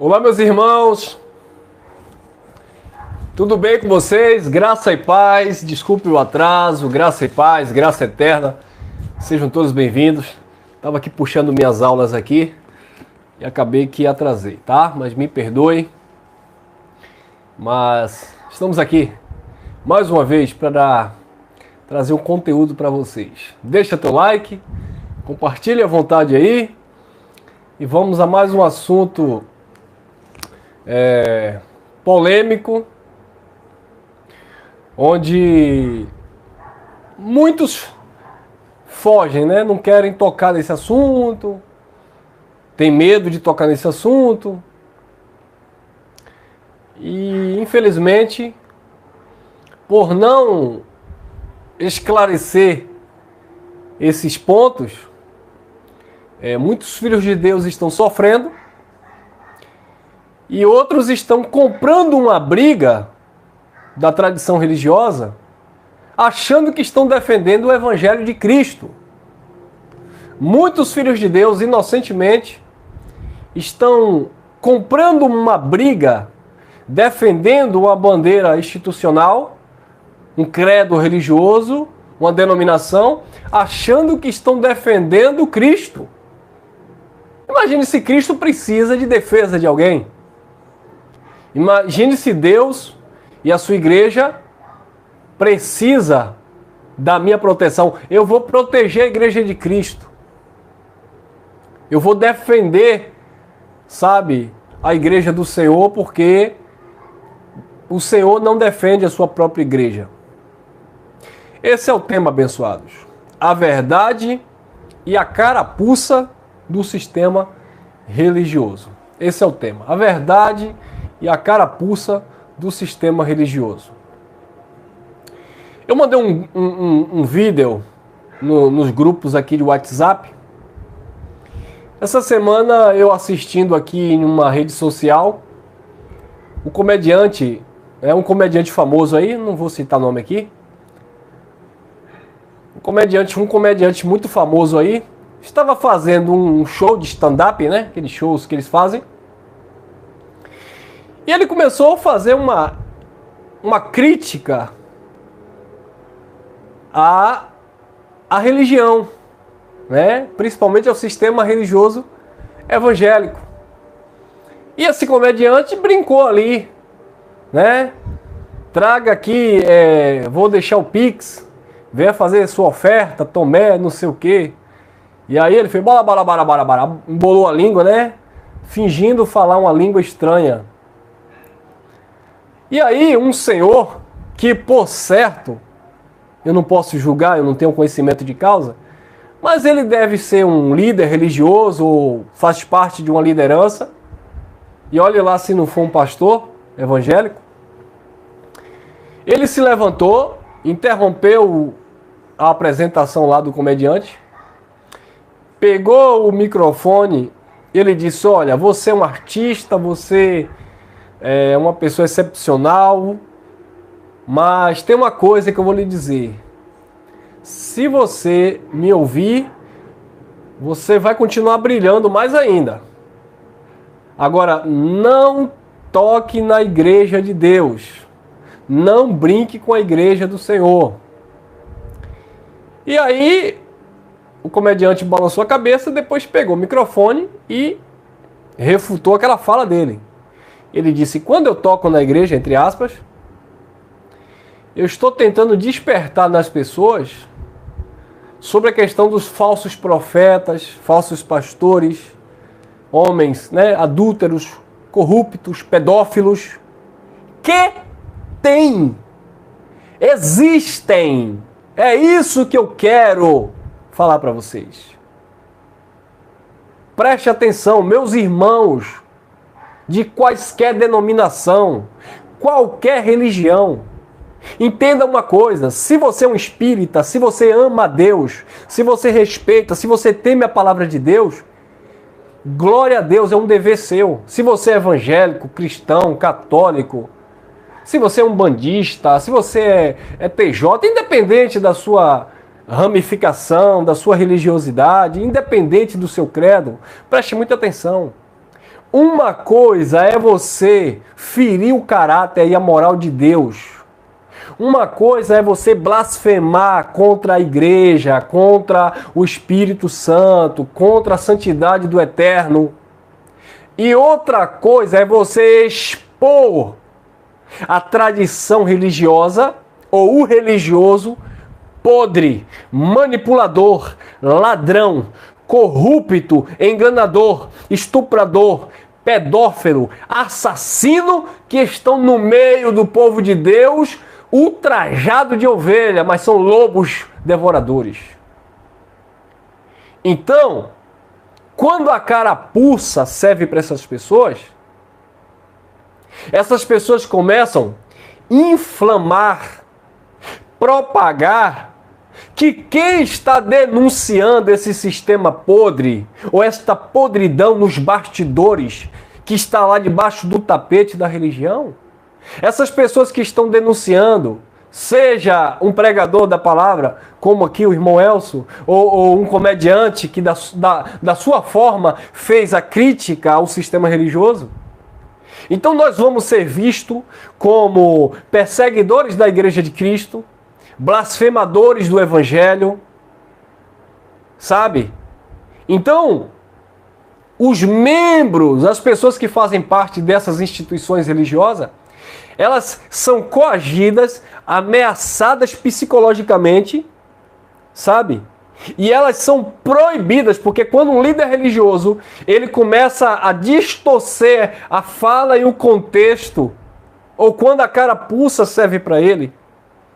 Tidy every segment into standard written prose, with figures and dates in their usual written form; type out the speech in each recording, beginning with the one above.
Olá, meus irmãos, tudo bem com vocês? Graça e paz, desculpe o atraso, graça e paz, graça eterna, sejam todos bem-vindos. Estava aqui puxando minhas aulas aqui e acabei que atrasei, tá? Mas me perdoem, mas estamos aqui mais uma vez para trazer um conteúdo para vocês. Deixa teu like, compartilhe à vontade aí e vamos a mais um assunto polêmico, onde muitos fogem, né? Não querem tocar nesse assunto, tem medo de tocar nesse assunto e, infelizmente, por não esclarecer esses pontos, muitos filhos de Deus estão sofrendo e outros estão comprando uma briga da tradição religiosa, achando que estão defendendo o Evangelho de Cristo. Muitos filhos de Deus, inocentemente, estão comprando uma briga, defendendo uma bandeira institucional, um credo religioso, uma denominação, achando que estão defendendo Cristo. Imagine se Cristo precisa de defesa de alguém. Imagine se Deus e a sua igreja precisa da minha proteção. Eu vou proteger a igreja de Cristo. Eu vou defender, sabe, a igreja do Senhor, porque o Senhor não defende a sua própria igreja. Esse é o tema, abençoados. A verdade e a carapuça do sistema religioso. Esse é o tema. A verdade e a carapuça do sistema religioso. Eu mandei um vídeo nos grupos aqui de WhatsApp. Essa semana eu assistindo aqui em uma rede social, o comediante, um comediante famoso aí, não vou citar nome aqui, um comediante muito famoso aí, estava fazendo um show de stand-up, né? Aqueles shows que eles fazem. E ele começou a fazer uma crítica à religião, né? Principalmente ao sistema religioso evangélico. E esse comediante brincou ali, né? Traga aqui, vou deixar o Pix, venha fazer sua oferta, tomé, não sei o quê. E aí ele fez embolou a língua, né? Fingindo falar uma língua estranha. E aí um senhor, que por certo, eu não posso julgar, eu não tenho conhecimento de causa, mas ele deve ser um líder religioso ou faz parte de uma liderança, e olhe lá se não for um pastor evangélico, ele se levantou, interrompeu a apresentação lá do comediante, pegou o microfone, ele disse: olha, você é um artista, você é uma pessoa excepcional, mas tem uma coisa que eu vou lhe dizer. Se você me ouvir, você vai continuar brilhando mais ainda. Agora, não toque na igreja de Deus. Não brinque com a igreja do Senhor. E aí, o comediante balançou a cabeça, depois pegou o microfone e refutou aquela fala dele. Ele disse: quando eu toco na igreja, entre aspas, eu estou tentando despertar nas pessoas sobre a questão dos falsos profetas, falsos pastores, homens, né, adúlteros, corruptos, pedófilos, que existem. É isso que eu quero falar para vocês. Preste atenção, meus irmãos, de quaisquer denominação, qualquer religião. Entenda uma coisa: se você é um espírita, se você ama a Deus, se você respeita, se você teme a palavra de Deus, glória a Deus, é um dever seu. Se você é evangélico, cristão, católico, se você é um bandista, se você é TJ, independente da sua ramificação, da sua religiosidade, independente do seu credo, preste muita atenção. Uma coisa é você ferir o caráter e a moral de Deus. Uma coisa é você blasfemar contra a igreja, contra o Espírito Santo, contra a santidade do Eterno. E outra coisa é você expor a tradição religiosa ou o religioso podre, manipulador, ladrão, corrupto, enganador, estuprador, pedófilo, assassino que estão no meio do povo de Deus, ultrajado de ovelha, mas são lobos devoradores. Então, quando a carapuça serve para essas pessoas começam a inflamar, propagar que quem está denunciando esse sistema podre, ou esta podridão nos bastidores, que está lá debaixo do tapete da religião, essas pessoas que estão denunciando, seja um pregador da palavra, como aqui o irmão Elcio, ou um comediante que da sua forma fez a crítica ao sistema religioso, então nós vamos ser vistos como perseguidores da Igreja de Cristo, blasfemadores do Evangelho, sabe? Então, os membros, as pessoas que fazem parte dessas instituições religiosas, elas são coagidas, ameaçadas psicologicamente, sabe? E elas são proibidas, porque quando um líder religioso, ele começa a distorcer a fala e o contexto, ou quando a carapuça serve para ele,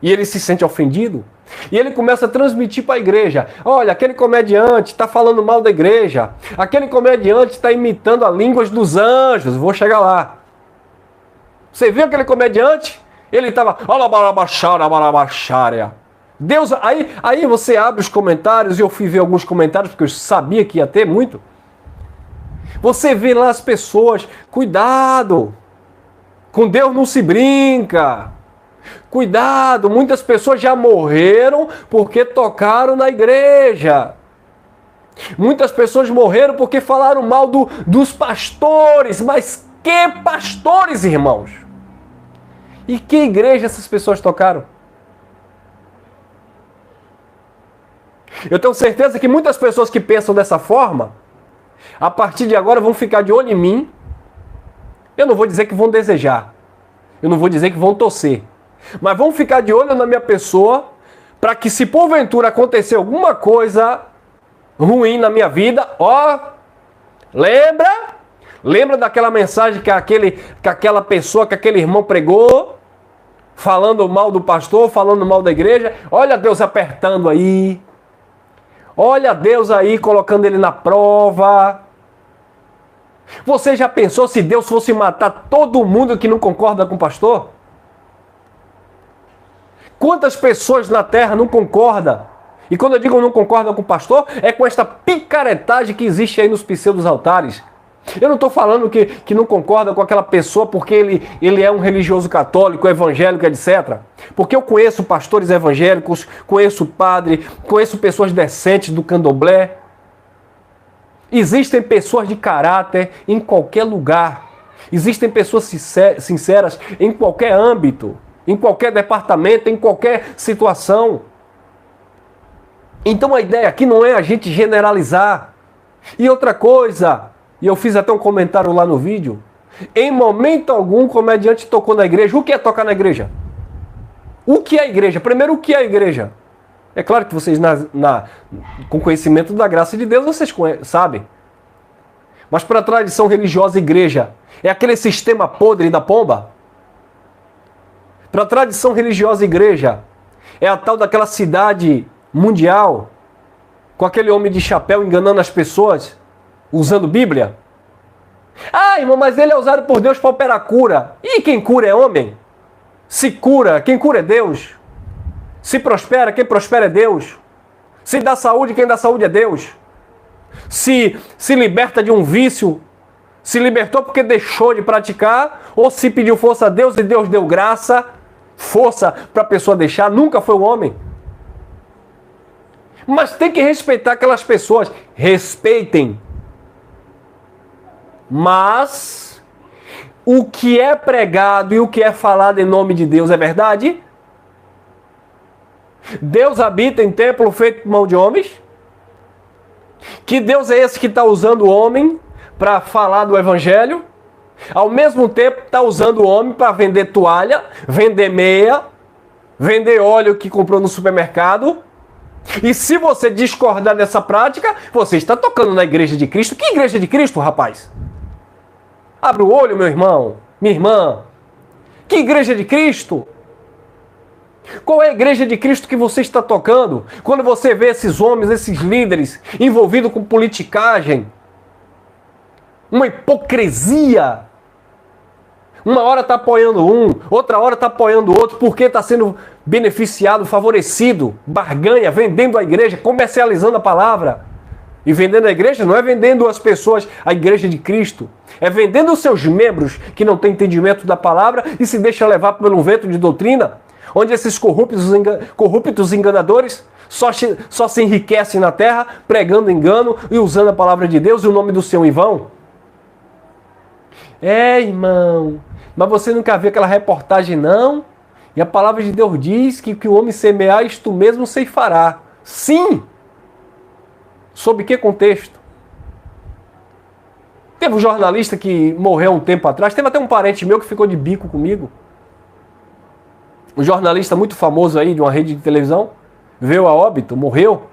e ele se sente ofendido, e ele começa a transmitir para a igreja: olha, aquele comediante está falando mal da igreja, aquele comediante está imitando as línguas dos anjos, vou chegar lá. Você viu aquele comediante? Ele estava... Deus, aí você abre os comentários, e eu fui ver alguns comentários, porque eu sabia que ia ter muito. Você vê lá as pessoas: cuidado, com Deus não se brinca. Cuidado, muitas pessoas já morreram porque tocaram na igreja. Muitas pessoas morreram porque falaram mal dos pastores. Mas que pastores, irmãos? E que igreja essas pessoas tocaram? Eu tenho certeza que muitas pessoas que pensam dessa forma, a partir de agora vão ficar de olho em mim. Eu não vou dizer que vão desejar. Eu não vou dizer que vão torcer. Mas vão ficar de olho na minha pessoa, para que, se porventura acontecer alguma coisa ruim na minha vida, lembra daquela mensagem que aquela pessoa, que aquele irmão pregou, falando mal do pastor, falando mal da igreja. Olha Deus apertando aí. Olha Deus aí colocando ele na prova. Você já pensou se Deus fosse matar todo mundo que não concorda com o pastor? Quantas pessoas na terra não concordam? E quando eu digo não concordam com o pastor, é com esta picaretagem que existe aí nos pseudos altares. Eu não estou falando que não concorda com aquela pessoa porque ele é um religioso católico, evangélico, etc. Porque eu conheço pastores evangélicos, conheço padre, conheço pessoas decentes do candomblé. Existem pessoas de caráter em qualquer lugar. Existem pessoas sinceras em qualquer âmbito, em qualquer departamento, em qualquer situação. Então a ideia aqui não é a gente generalizar. E outra coisa, e eu fiz até um comentário lá no vídeo, em momento algum o comediante tocou na igreja. O que é tocar na igreja? O que é a igreja? Primeiro, o que é a igreja? É claro que vocês, com conhecimento da graça de Deus, vocês sabem. Mas para a tradição religiosa, igreja é aquele sistema podre da pomba? Para a tradição religiosa, igreja é a tal daquela cidade mundial, com aquele homem de chapéu enganando as pessoas, usando Bíblia? Ah, irmão, mas ele é usado por Deus para operar cura. E quem cura é homem? Se cura, quem cura é Deus. Se prospera, quem prospera é Deus. Se dá saúde, quem dá saúde é Deus. Se liberta de um vício, se libertou porque deixou de praticar, ou se pediu força a Deus e Deus deu graça, força para a pessoa deixar, nunca foi o homem. Mas tem que respeitar aquelas pessoas. Respeitem. Mas o que é pregado e o que é falado em nome de Deus é verdade? Deus habita em templo feito por mão de homens? Que Deus é esse que está usando o homem para falar do evangelho? Ao mesmo tempo está usando o homem para vender toalha, vender meia, vender óleo que comprou no supermercado? E se você discordar dessa prática, você está tocando na igreja de Cristo. Que igreja de Cristo, rapaz? Abre o olho, meu irmão, minha irmã. Que igreja de Cristo? Qual é a igreja de Cristo que você está tocando? Quando você vê esses homens, esses líderes envolvidos com politicagem, uma hipocrisia. Uma hora está apoiando um, outra hora está apoiando o outro, porque está sendo beneficiado, favorecido, barganha, vendendo a igreja, comercializando a palavra. E vendendo a igreja não é vendendo as pessoas, a igreja de Cristo. É vendendo os seus membros que não têm entendimento da palavra e se deixam levar pelo vento de doutrina, onde esses corruptos enganadores só se enriquecem na terra, pregando engano e usando a palavra de Deus e o nome do Senhor em vão. Irmão, mas você nunca viu aquela reportagem, não? E a palavra de Deus diz que o que o homem semear, isto mesmo ceifará. Sim! Sob que contexto? Teve um jornalista que morreu um tempo atrás, teve até um parente meu que ficou de bico comigo. Um jornalista muito famoso aí de uma rede de televisão, veio a óbito, morreu.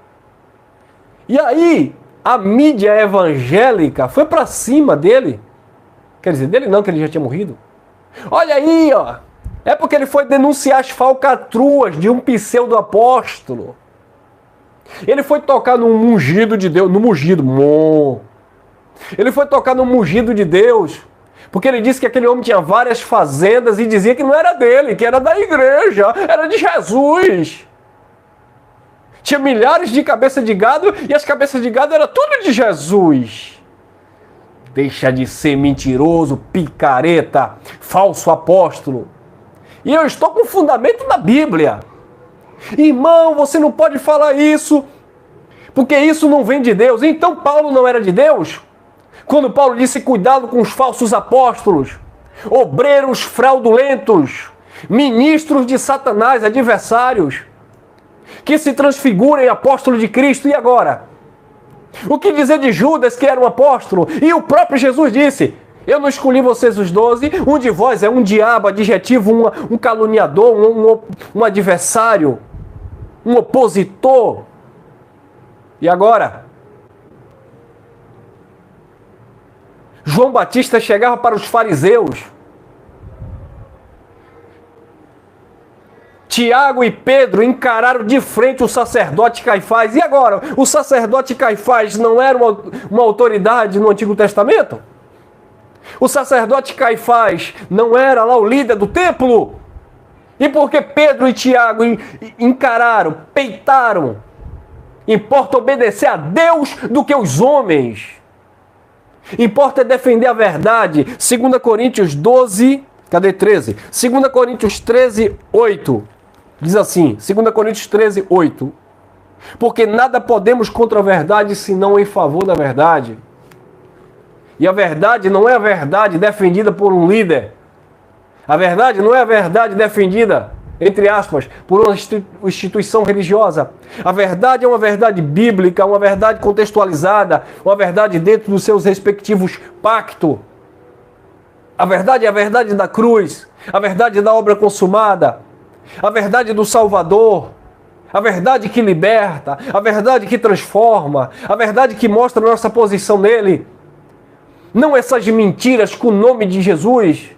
E aí, a mídia evangélica foi pra cima dele. Quer dizer, dele não, que ele já tinha morrido. Olha aí, ó. É porque ele foi denunciar as falcatruas de um pseudo-apóstolo. Ele foi tocar no ungido de Deus, no ungido. Ele foi tocar no ungido de Deus, porque ele disse que aquele homem tinha várias fazendas e dizia que não era dele, que era da igreja, era de Jesus. Tinha milhares de cabeças de gado e as cabeças de gado era tudo de Jesus. Deixa de ser mentiroso, picareta, falso apóstolo. E eu estou com fundamento na Bíblia. Irmão, você não pode falar isso, porque isso não vem de Deus. Então Paulo não era de Deus? Quando Paulo disse cuidado com os falsos apóstolos, obreiros fraudulentos, ministros de Satanás, adversários, que se transfiguram em apóstolo de Cristo. E agora? O que dizer de Judas, que era um apóstolo? E o próprio Jesus disse: eu não escolhi vocês os 12, um de vós é um diabo, adjetivo, um caluniador, um adversário, um opositor. E agora? João Batista chegava para os fariseus. Tiago e Pedro encararam de frente o sacerdote Caifás. E agora? O sacerdote Caifás não era uma autoridade no Antigo Testamento? O sacerdote Caifás não era lá o líder do templo? E por que Pedro e Tiago encararam, peitaram? Importa obedecer a Deus do que os homens. Importa defender a verdade. 2 Coríntios 12, cadê 13? 2 Coríntios 13, 8. Diz assim, 2 Coríntios 13, 8. Porque nada podemos contra a verdade, senão em favor da verdade. E a verdade não é a verdade defendida por um líder. A verdade não é a verdade defendida, entre aspas, por uma instituição religiosa. A verdade é uma verdade bíblica, uma verdade contextualizada, uma verdade dentro dos seus respectivos pactos. A verdade é a verdade da cruz, a verdade da obra consumada, a verdade do Salvador, a verdade que liberta, a verdade que transforma, a verdade que mostra a nossa posição nele. Não essas mentiras com o nome de Jesus.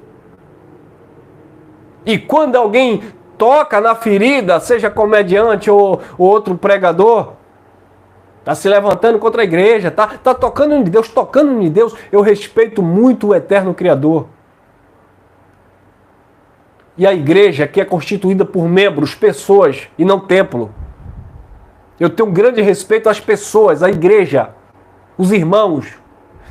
E quando alguém toca na ferida, seja comediante ou outro pregador, está se levantando contra a igreja, tá tocando em Deus, eu respeito muito o eterno Criador. E a igreja, que é constituída por membros, pessoas e não templo. Eu tenho um grande respeito às pessoas, à igreja, os irmãos.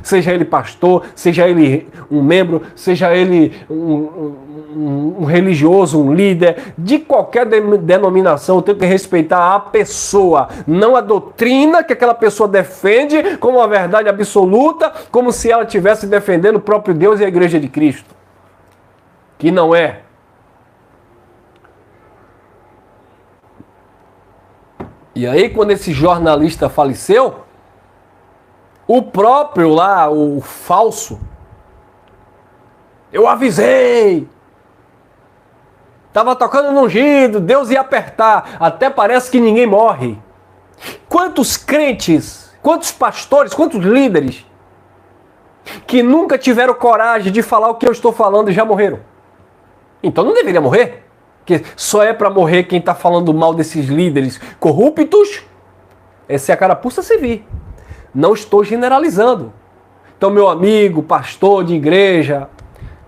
Seja ele pastor, seja ele um membro, seja ele um religioso, um líder, de qualquer denominação, eu tenho que respeitar a pessoa, não a doutrina que aquela pessoa defende como uma verdade absoluta, como se ela estivesse defendendo o próprio Deus e a Igreja de Cristo. Que não é. E aí, quando esse jornalista faleceu, o próprio lá, o falso, eu avisei, estava tocando no ungido, Deus ia apertar, até parece que ninguém morre. Quantos crentes, quantos pastores, quantos líderes que nunca tiveram coragem de falar o que eu estou falando e já morreram? Então não deveria morrer? Que só é para morrer quem está falando mal desses líderes corruptos? Essa é a carapuça civil. Não estou generalizando. Então, meu amigo, pastor de igreja,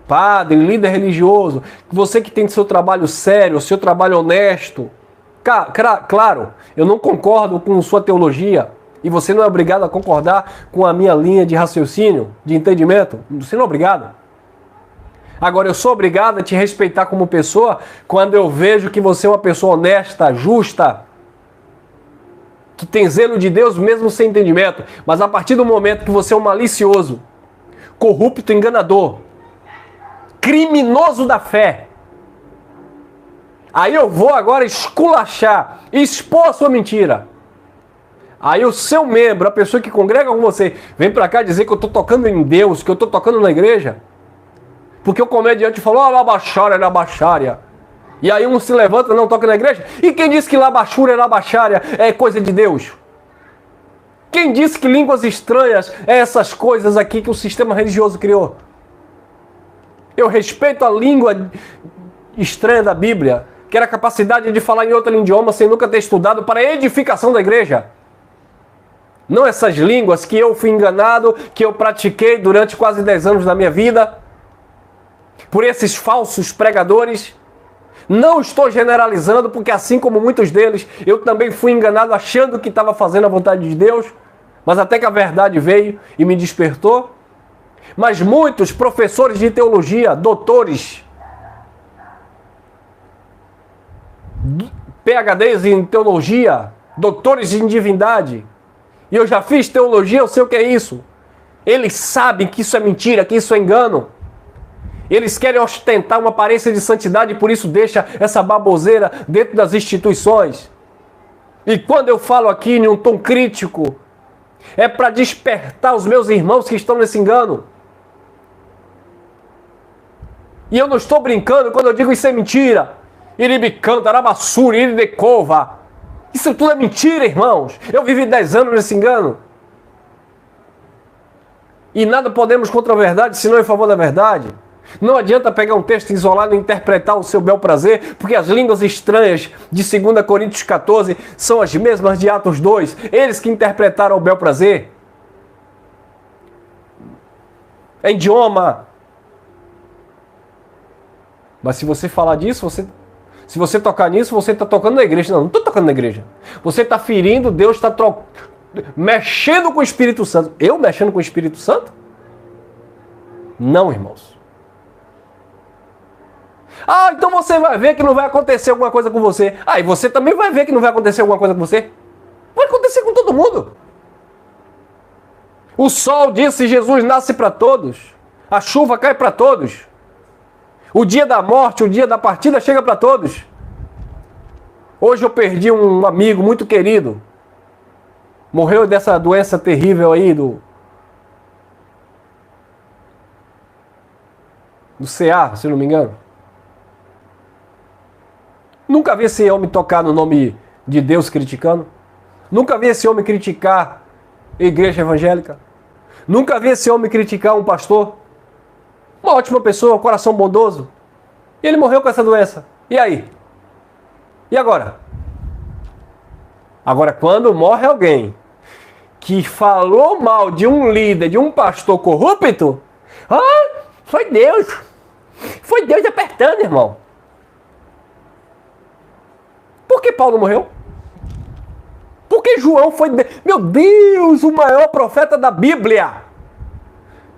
padre, líder religioso, você que tem seu trabalho sério, seu trabalho honesto, claro, eu não concordo com sua teologia e você não é obrigado a concordar com a minha linha de raciocínio, de entendimento. Você não é obrigado. Agora, eu sou obrigado a te respeitar como pessoa quando eu vejo que você é uma pessoa honesta, justa, que tem zelo de Deus mesmo sem entendimento. Mas a partir do momento que você é um malicioso, corrupto, enganador, criminoso da fé, aí eu vou agora esculachar, expor a sua mentira. Aí o seu membro, a pessoa que congrega com você, vem pra cá dizer que eu estou tocando em Deus, que eu estou tocando na igreja. Porque o comediante falou, labachária, labachária. E aí um se levanta, não toca na igreja. E quem disse que labachúria, labachária é coisa de Deus? Quem disse que línguas estranhas é essas coisas aqui que o sistema religioso criou? Eu respeito a língua estranha da Bíblia, que era a capacidade de falar em outro idioma sem nunca ter estudado para a edificação da igreja. Não essas línguas que eu fui enganado, que eu pratiquei durante quase 10 anos da minha vida, por esses falsos pregadores. Não estou generalizando, porque assim como muitos deles, eu também fui enganado achando que estava fazendo a vontade de Deus, mas até que a verdade veio e me despertou. Mas muitos professores de teologia, doutores, PhDs em teologia, doutores em divindade, e eu já fiz teologia, eu sei o que é isso. Eles sabem que isso é mentira, que isso é engano. Eles querem ostentar uma aparência de santidade e por isso deixa essa baboseira dentro das instituições. E quando eu falo aqui em um tom crítico, é para despertar os meus irmãos que estão nesse engano. E eu não estou brincando quando eu digo isso é mentira. Iribicanta, Arabassuri, Iridecova. Isso tudo é mentira, irmãos. Eu vivi 10 anos nesse engano. E nada podemos contra a verdade, senão em favor da verdade. Não adianta pegar um texto isolado e interpretar o seu bel prazer, porque as línguas estranhas de 2 Coríntios 14 são as mesmas de Atos 2. Eles que interpretaram o bel prazer. É idioma. Mas se você falar disso, se você tocar nisso, você está tocando na igreja. Não estou tocando na igreja. Você está ferindo, Deus está mexendo com o Espírito Santo. Eu mexendo com o Espírito Santo? Não, irmãos. Ah, então você vai ver que não vai acontecer alguma coisa com você. Ah, e você também vai ver que não vai acontecer alguma coisa com você? Vai acontecer com todo mundo. O sol, disse Jesus, nasce para todos. A chuva cai para todos. O dia da morte, o dia da partida chega para todos. Hoje eu perdi um amigo muito querido. Morreu dessa doença terrível aí do CA, se não me engano. Nunca vi esse homem tocar no nome de Deus criticando. Nunca vi esse homem criticar a igreja evangélica. Nunca vi esse homem criticar um pastor. Uma ótima pessoa, um coração bondoso. E ele morreu com essa doença. E aí? E agora? Agora, quando morre alguém que falou mal de um líder, de um pastor corrupto, foi Deus. Foi Deus apertando, irmão. Por que Paulo morreu? Por que João foi... Meu Deus, o maior profeta da Bíblia.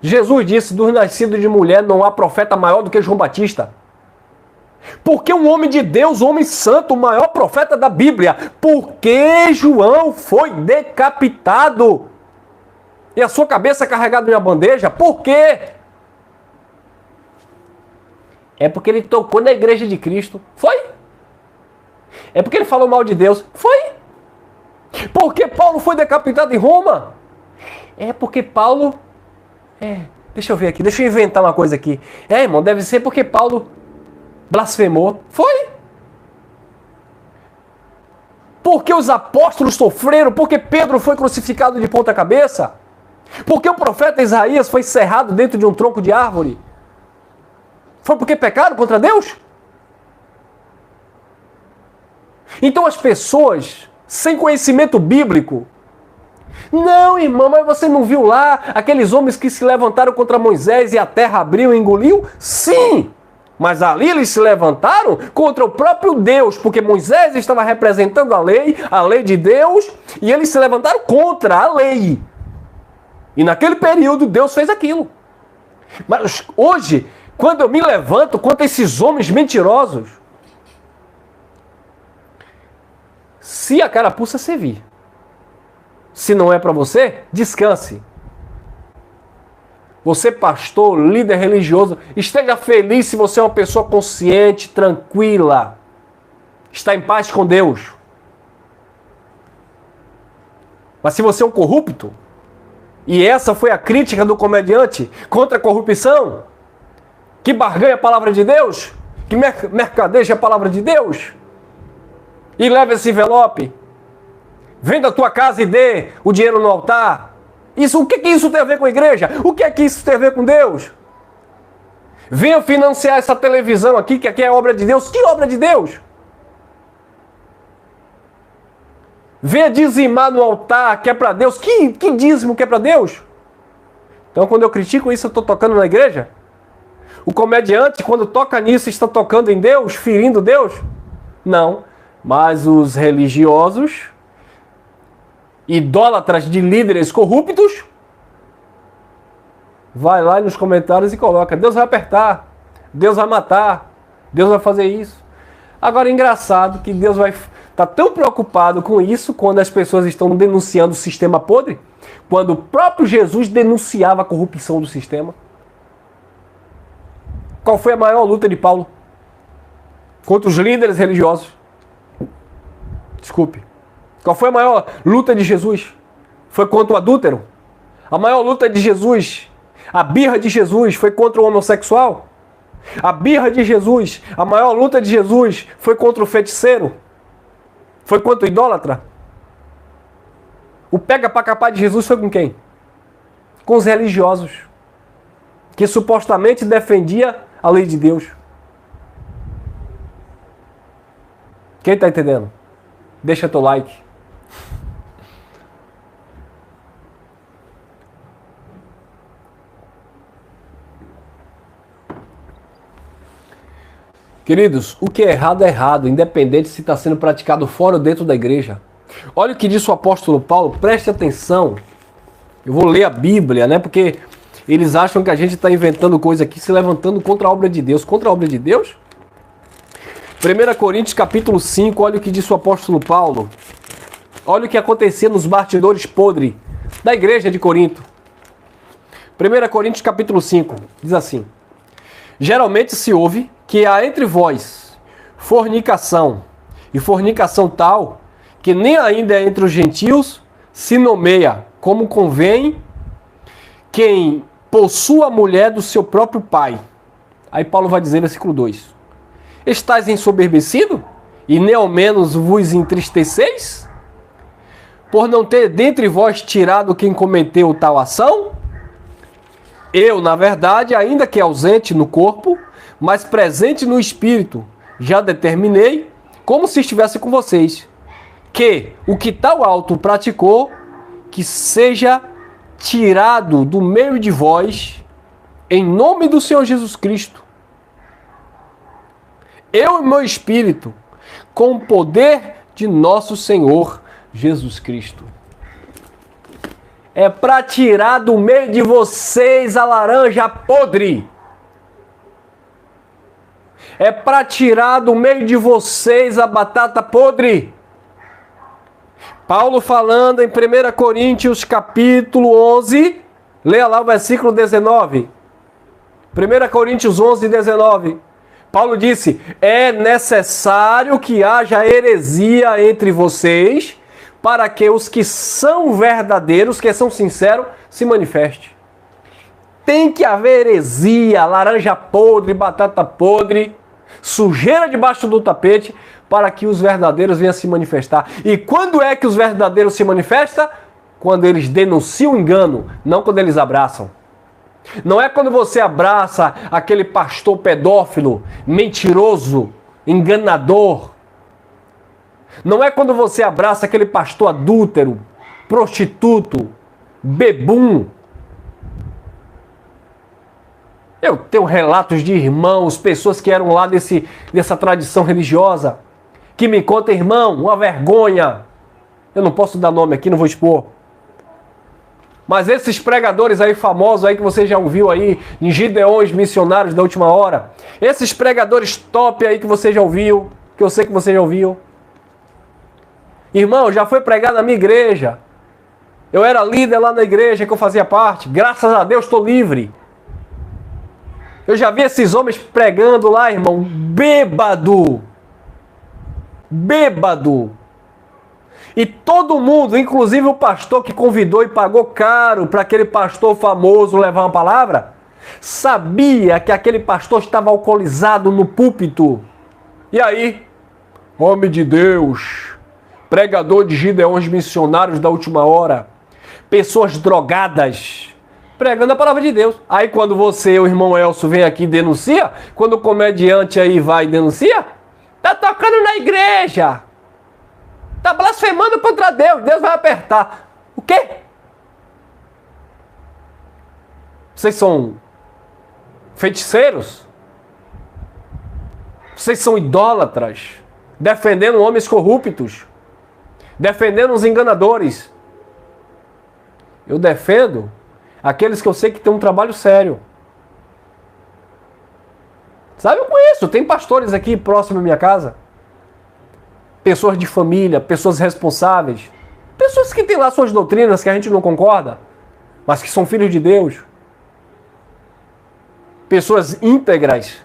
Jesus disse, dos nascidos de mulher não há profeta maior do que João Batista. Porque um homem de Deus, um homem santo, o maior profeta da Bíblia, porque João foi decapitado e a sua cabeça carregada em uma bandeja? Por quê? É porque ele tocou na igreja de Cristo? Foi. É porque ele falou mal de Deus? Foi. Porque Paulo foi decapitado em Roma? É porque Paulo... deixa eu ver aqui, deixa eu inventar uma coisa aqui. Irmão, deve ser porque Paulo blasfemou. Foi. Porque os apóstolos sofreram, porque Pedro foi crucificado de ponta cabeça, porque o profeta Isaías foi cerrado dentro de um tronco de árvore. Foi porque pecaram contra Deus? Então as pessoas sem conhecimento bíblico... Não, irmão, mas você não viu lá aqueles homens que se levantaram contra Moisés e a terra abriu e engoliu? Sim! Mas ali eles se levantaram contra o próprio Deus, porque Moisés estava representando a lei de Deus, e eles se levantaram contra a lei. E naquele período Deus fez aquilo. Mas hoje, quando eu me levanto contra esses homens mentirosos, se a carapuça servir, se não é para você, descanse. Você, pastor, líder religioso, esteja feliz se você é uma pessoa consciente, tranquila, está em paz com Deus. Mas se você é um corrupto, e essa foi a crítica do comediante contra a corrupção, que barganha a palavra de Deus, que mercadeja a palavra de Deus, e leva esse envelope, venda a tua casa e dê o dinheiro no altar. O que isso tem a ver com a igreja? O que é que isso tem a ver com Deus? Venha financiar essa televisão aqui, que aqui é obra de Deus. Que obra de Deus? Venha dizimar no altar, que é para Deus. Que dízimo que é para Deus? Então, quando eu critico isso, eu estou tocando na igreja? O comediante, quando toca nisso, está tocando em Deus, ferindo Deus? Não. Mas os religiosos, idólatras de líderes corruptos, vai lá nos comentários e coloca: Deus vai apertar, Deus vai matar, Deus vai fazer isso. Agora é engraçado que Deus vai estar tão preocupado com isso quando as pessoas estão denunciando o sistema podre, quando o próprio Jesus denunciava a corrupção do sistema. Qual foi a maior luta de Paulo contra os líderes religiosos? Desculpe. Qual foi a maior luta de Jesus? Foi contra o adúltero? A maior luta de Jesus, a birra de Jesus, foi contra o homossexual? A birra de Jesus, a maior luta de Jesus, foi contra o feiticeiro? Foi contra o idólatra? O pega pra capar de Jesus foi com quem? Com os religiosos, que supostamente defendia a lei de Deus. Quem está entendendo? Deixa teu like. Queridos, o que é errado, independente se está sendo praticado fora ou dentro da igreja. Olha o que diz o apóstolo Paulo, preste atenção. Eu vou ler a Bíblia, né? Porque eles acham que a gente está inventando coisa aqui, se levantando contra a obra de Deus. Contra a obra de Deus? 1 Coríntios capítulo 5, olha o que diz o apóstolo Paulo. Olha o que acontecia nos bastidores podres da igreja de Corinto. 1 Coríntios capítulo 5, diz assim: geralmente se ouve que há entre vós fornicação, e fornicação tal, que nem ainda entre os gentios se nomeia, como convém quem possua a mulher do seu próprio pai. Aí Paulo vai dizer, versículo 2: estáis ensoberbecido, e nem ao menos vos entristeceis, por não ter dentre vós tirado quem cometeu tal ação? Eu, na verdade, ainda que ausente no corpo, mas presente no espírito, já determinei, como se estivesse com vocês, que o que tal alto praticou, que seja tirado do meio de vós, em nome do Senhor Jesus Cristo. Eu e meu espírito, com o poder de nosso Senhor Jesus Cristo. é para tirar do meio de vocês a laranja podre. É para tirar do meio de vocês a batata podre. Paulo falando em 1 Coríntios capítulo 11, leia lá o versículo 19. 1 Coríntios 11, 19. Paulo disse: é necessário que haja heresia entre vocês, para que os que são verdadeiros, que são sinceros, se manifestem. Tem que haver heresia, laranja podre, batata podre, sujeira debaixo do tapete, para que os verdadeiros venham se manifestar. E quando é que os verdadeiros se manifestam? Quando eles denunciam o engano, não quando eles abraçam. Não é quando você abraça aquele pastor pedófilo, mentiroso, enganador. Não é quando você abraça aquele pastor adúltero, prostituto, bebum. Eu tenho relatos de irmãos, pessoas que eram lá dessa tradição religiosa, que me contam: irmão, uma vergonha. Eu não posso dar nome aqui, não vou expor. Mas esses pregadores aí famosos aí que você já ouviu aí, em Gideões Missionários da Última Hora, esses pregadores top aí que você já ouviu, que eu sei que você já ouviu. Irmão, já foi pregar na minha igreja. Eu era líder lá na igreja que eu fazia parte. Graças a Deus estou livre. Eu já vi esses homens pregando lá, irmão, bêbado. Bêbado. E todo mundo, inclusive o pastor que convidou e pagou caro para aquele pastor famoso levar uma palavra, sabia que aquele pastor estava alcoolizado no púlpito. E aí, homem de Deus, pregador de Gideões Missionários da Última Hora, pessoas drogadas, pregando a palavra de Deus. Aí quando você, o irmão Elcio, vem aqui e denuncia, quando o comediante aí vai e denuncia, tá tocando na igreja, tá blasfemando contra Deus, Deus vai apertar. O quê? Vocês são feiticeiros? Vocês são idólatras, defendendo homens corruptos, defendendo os enganadores. Eu defendo aqueles que eu sei que têm um trabalho sério. Sabe, eu conheço, tem pastores aqui próximo da minha casa. Pessoas de família, pessoas responsáveis. Pessoas que têm lá suas doutrinas que a gente não concorda, mas que são filhos de Deus. Pessoas íntegras,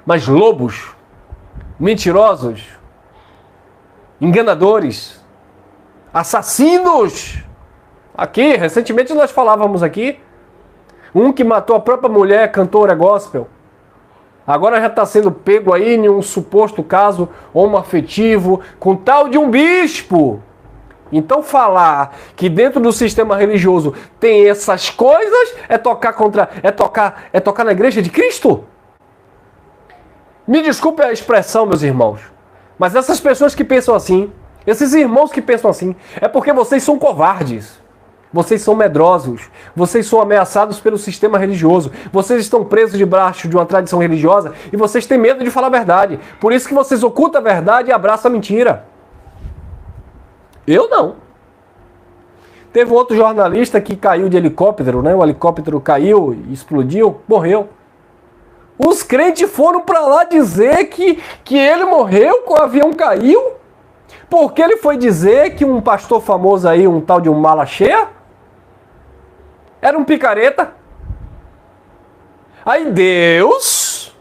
mas lobos, mentirosos, enganadores, assassinos. Aqui, recentemente nós falávamos aqui, um que matou a própria mulher, cantora gospel. Agora já está sendo pego aí em um suposto caso homoafetivo com tal de um bispo. Então falar que dentro do sistema religioso tem essas coisas é tocar na igreja de Cristo? Me desculpe a expressão, meus irmãos, mas essas pessoas que pensam assim, esses irmãos que pensam assim, é porque vocês são covardes. Vocês são medrosos, vocês são ameaçados pelo sistema religioso, vocês estão presos debaixo de uma tradição religiosa e vocês têm medo de falar a verdade. Por isso que vocês ocultam a verdade e abraçam a mentira. Eu não. Teve um outro jornalista que caiu de helicóptero, né? O helicóptero caiu e explodiu, morreu. Os crentes foram para lá dizer que ele morreu, que o avião caiu, porque ele foi dizer que um pastor famoso aí, um tal de um mala cheia, era um picareta. Aí Deus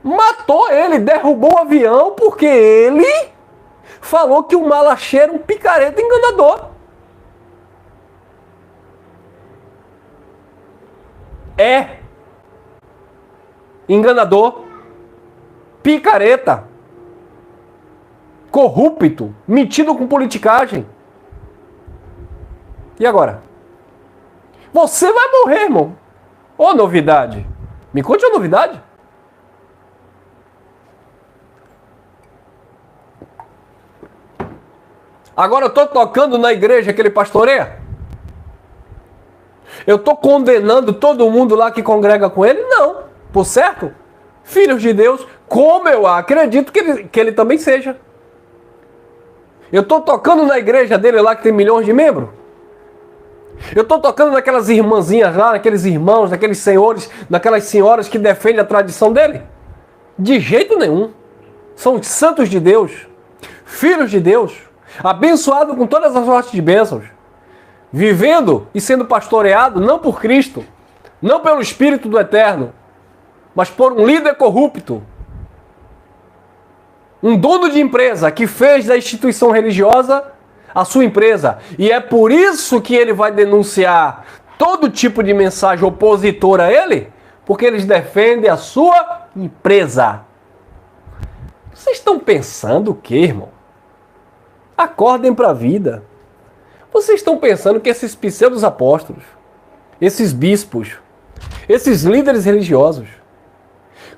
matou ele, derrubou o avião, porque ele falou que o mala cheia era um picareta enganador. É enganador, picareta, corrupto, metido com politicagem. E agora? Você vai morrer, irmão. Ô novidade. Me conte a novidade. Agora eu estou tocando na igreja que ele pastoreia? Eu estou condenando todo mundo lá que congrega com ele? Não. Por certo? Filhos de Deus, como eu acredito que ele também seja. Eu estou tocando na igreja dele lá que tem milhões de membros? Eu estou tocando naquelas irmãzinhas lá, naqueles irmãos, naqueles senhores, naquelas senhoras que defendem a tradição dele? De jeito nenhum. São os santos de Deus, filhos de Deus, abençoados com todas as sortes de bênçãos, vivendo e sendo pastoreado não por Cristo, não pelo Espírito do Eterno, mas por um líder corrupto, um dono de empresa que fez da instituição religiosa a sua empresa. E é por isso que ele vai denunciar todo tipo de mensagem opositora a ele, porque eles defendem a sua empresa. Vocês estão pensando o quê, irmão? Acordem para a vida. Vocês estão pensando que esses pseudos apóstolos, esses bispos, esses líderes religiosos,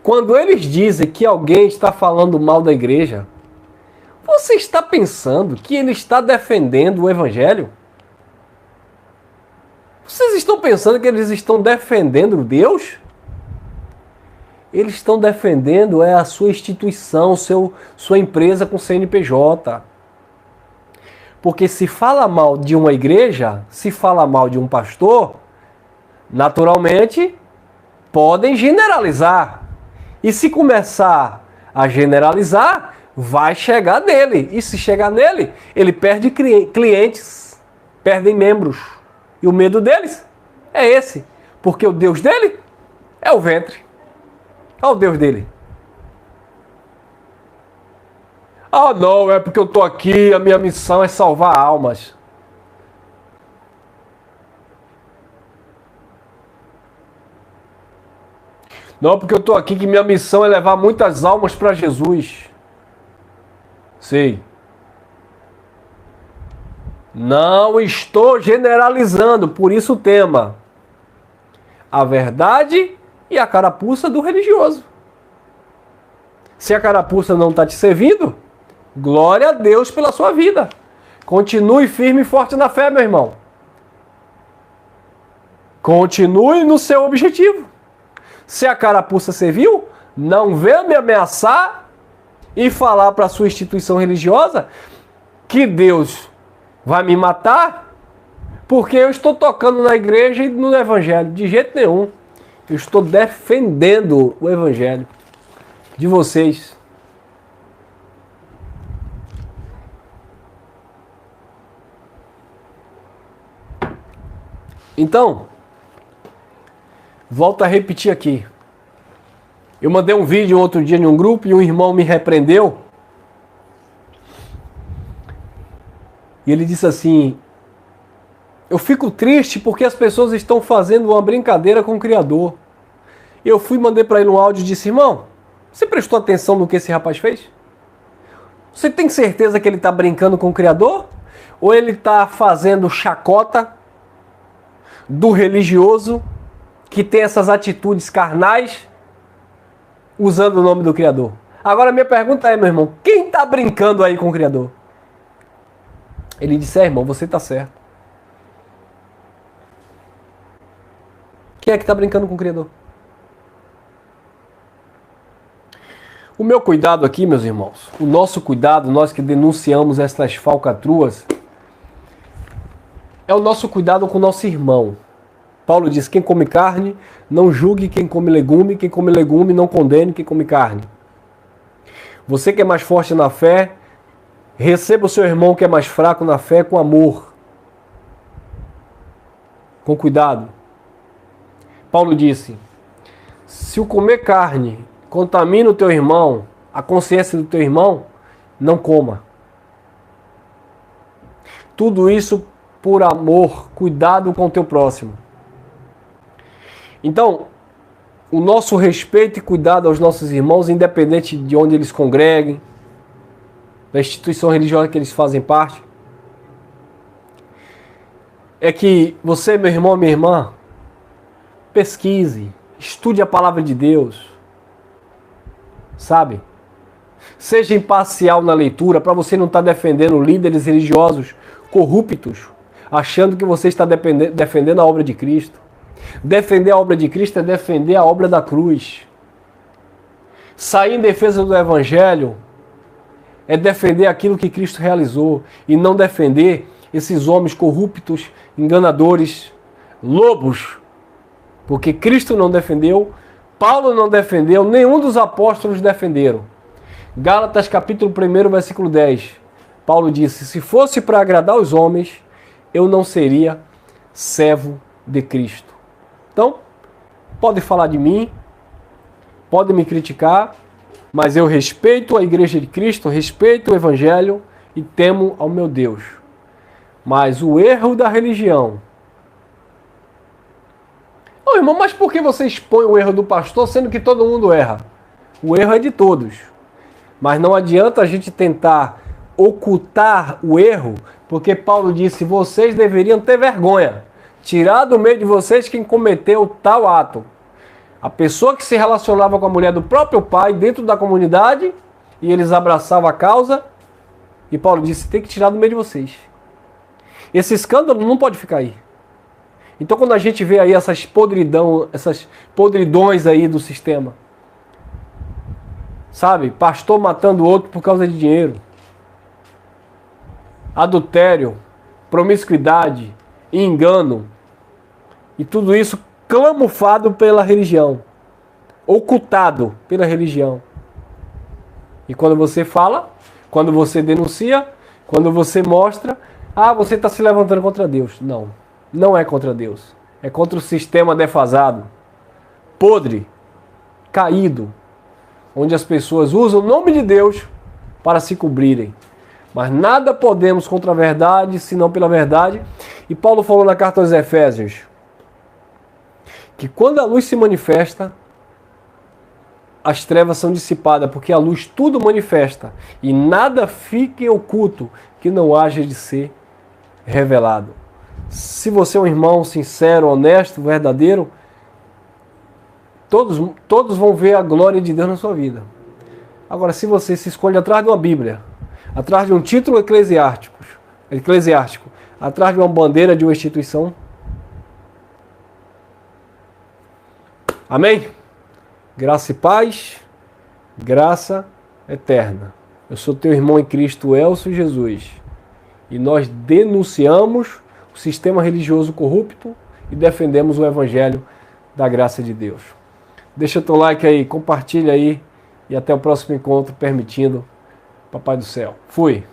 quando eles dizem que alguém está falando mal da igreja, você está pensando que ele está defendendo o evangelho? Vocês estão pensando que eles estão defendendo Deus? Eles estão defendendo a sua instituição, sua empresa com CNPJ. Porque se fala mal de uma igreja, se fala mal de um pastor, naturalmente podem generalizar. E se começar a generalizar, vai chegar nele. E se chegar nele, ele perde clientes, perdem membros. E o medo deles é esse. Porque o Deus dele é o ventre. Olha o Deus dele. Ah, não, é porque eu estou aqui, a minha missão é salvar almas. Não, porque eu estou aqui que minha missão é levar muitas almas para Jesus. Sei. Não estou generalizando, por isso o tema: a verdade e a carapuça do religioso. Se a carapuça não está te servindo, glória a Deus pela sua vida. Continue firme e forte na fé, meu irmão. Continue no seu objetivo. Se a carapuça serviu, não venha me ameaçar e falar para a sua instituição religiosa que Deus vai me matar porque eu estou tocando na igreja e no evangelho. De jeito nenhum. Eu estou defendendo o evangelho de vocês. Então, volto a repetir aqui. Eu mandei um vídeo outro dia em um grupo e um irmão me repreendeu. E ele disse assim: eu fico triste porque as pessoas estão fazendo uma brincadeira com o Criador. Eu fui, mandei para ele um áudio e disse: irmão, você prestou atenção no que esse rapaz fez? Você tem certeza que ele está brincando com o Criador? Ou ele está fazendo chacota do religioso que tem essas atitudes carnais usando o nome do Criador? Agora minha pergunta é, meu irmão, quem está brincando aí com o Criador? Ele disse: irmão, você está certo. Quem é que está brincando com o Criador? O meu cuidado aqui, meus irmãos, o nosso cuidado, nós que denunciamos estas falcatruas, é o nosso cuidado com o nosso irmão. Paulo diz: quem come carne, não julgue quem come legume não condene quem come carne. Você que é mais forte na fé, receba o seu irmão que é mais fraco na fé com amor, com cuidado. Paulo disse: se o comer carne contamina o teu irmão, a consciência do teu irmão, não coma. Tudo isso por amor, cuidado com o teu próximo. Então, o nosso respeito e cuidado aos nossos irmãos, independente de onde eles congreguem, da instituição religiosa que eles fazem parte, é que você, meu irmão, minha irmã, pesquise, estude a palavra de Deus, sabe? Seja imparcial na leitura, para você não estar defendendo líderes religiosos corruptos, achando que você está defendendo a obra de Cristo. Defender a obra de Cristo é defender a obra da cruz. Sair em defesa do Evangelho é defender aquilo que Cristo realizou e não defender esses homens corruptos, enganadores, lobos, porque Cristo não defendeu, Paulo não defendeu, nenhum dos apóstolos defenderam. Gálatas capítulo 1, versículo 10. Paulo disse: se fosse para agradar os homens, eu não seria servo de Cristo. Então, pode falar de mim, pode me criticar, mas eu respeito a Igreja de Cristo, respeito o Evangelho e temo ao meu Deus. Mas o erro da religião... Ô irmão, mas por que você expõe o erro do pastor, sendo que todo mundo erra? O erro é de todos. Mas não adianta a gente tentar ocultar o erro, porque Paulo disse: vocês deveriam ter vergonha. Tirar do meio de vocês quem cometeu tal ato. A pessoa que se relacionava com a mulher do próprio pai dentro da comunidade, e eles abraçavam a causa, e Paulo disse: tem que tirar do meio de vocês. Esse escândalo não pode ficar aí. Então quando a gente vê aí essas podridões aí do sistema, sabe, pastor matando outro por causa de dinheiro, adultério, promiscuidade, engano, e tudo isso camuflado pela religião, ocultado pela religião. E quando você fala, quando você denuncia, quando você mostra, você está se levantando contra Deus. Não, não é contra Deus. É contra o sistema defasado, podre, caído, onde as pessoas usam o nome de Deus para se cobrirem. Mas nada podemos contra a verdade, senão pela verdade. E Paulo falou na carta aos Efésios que quando a luz se manifesta, as trevas são dissipadas, porque a luz tudo manifesta, e nada fique oculto que não haja de ser revelado. Se você é um irmão sincero, honesto, verdadeiro, todos vão ver a glória de Deus na sua vida. Agora, se você se esconde atrás de uma Bíblia, atrás de um título eclesiástico, atrás de uma bandeira de uma instituição, amém? Graça e paz, graça eterna. Eu sou teu irmão em Cristo, Elcio Jesus, e nós denunciamos o sistema religioso corrupto e defendemos o Evangelho da graça de Deus. Deixa teu like aí, compartilha aí, e até o próximo encontro, permitindo, Papai do Céu. Fui!